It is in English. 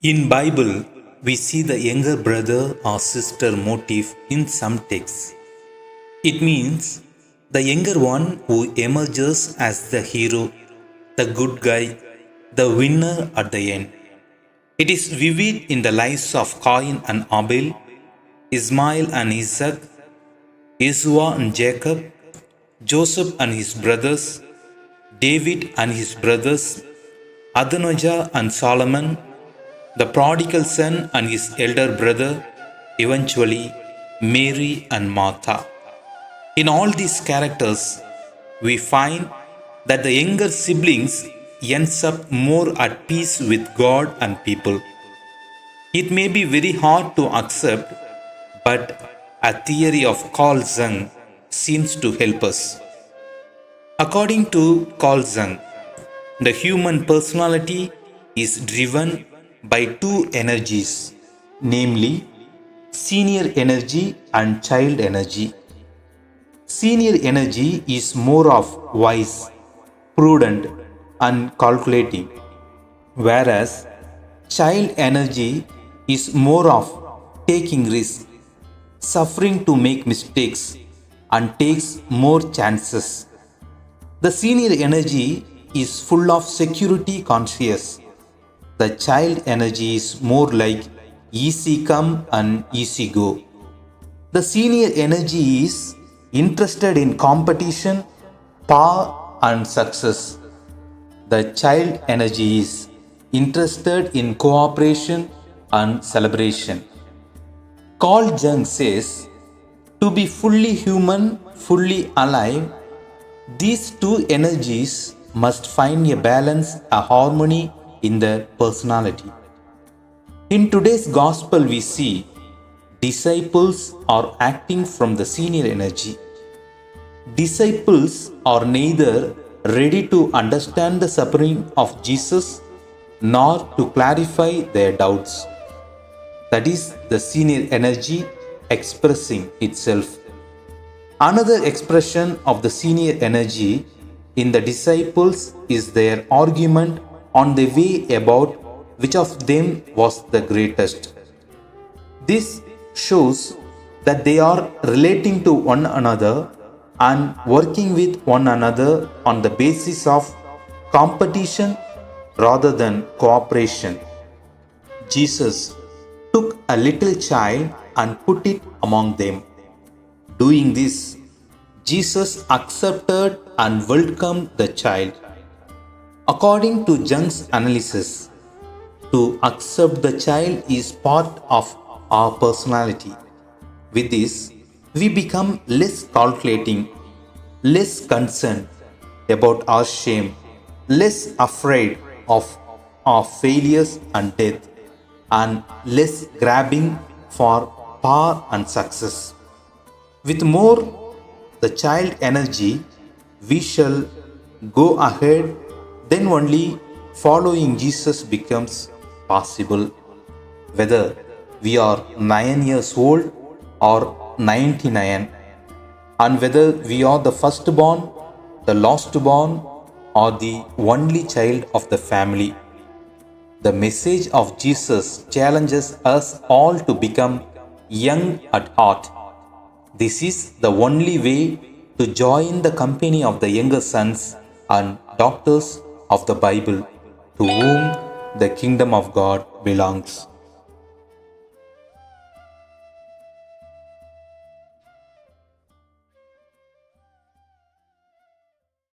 In Bible, we see the younger brother or sister motif in some texts. It means the younger one who emerges as the hero, the good guy, the winner at the end. It is vivid in the lives of Cain and Abel, Ismail and Isaac, Esau and Jacob, Joseph and his brothers, David and his brothers, Adonijah and Solomon, the prodigal son and his elder brother, eventually Mary and Martha. In all these characters, we find that the younger siblings ends up more at peace with God and people. It may be very hard to accept, but a theory of Carl Jung seems to help us. According to Carl Jung, the human personality is driven by two energies, namely senior energy and child energy. Senior energy is more of wise, prudent, and calculating, whereas child energy is more of taking risks, suffering to make mistakes, and takes more chances. The senior energy is full of security conscious. The child energy is more like easy come and easy go. The senior energy is interested in competition, power, and success. The child energy is interested in cooperation and celebration. Carl Jung says, to be fully human, fully alive, these two energies must find a balance, a harmony in their personality. In today's gospel, we see disciples are acting from the senior energy. Disciples are neither ready to understand the suffering of Jesus nor to clarify their doubts. That is the senior energy expressing itself. Another expression of the senior energy in the disciples is their argument on the way about which of them was the greatest. This shows that they are relating to one another and working with one another on the basis of competition rather than cooperation. Jesus took a little child and put it among them. Doing this, Jesus accepted and welcomed the child. According to Jung's analysis, to accept the child is part of our personality. With this, we become less calculating, less concerned about our shame, less afraid of our failures and death, and less grabbing for power and success. With more the child energy, we shall go ahead, then only following Jesus becomes possible. Whether we are 9 years old or 99, and whether we are the firstborn, the lastborn, or the only child of the family, the message of Jesus challenges us all to become young at heart. This is the only way to join the company of the younger sons and daughters of the Bible, to whom the kingdom of God belongs.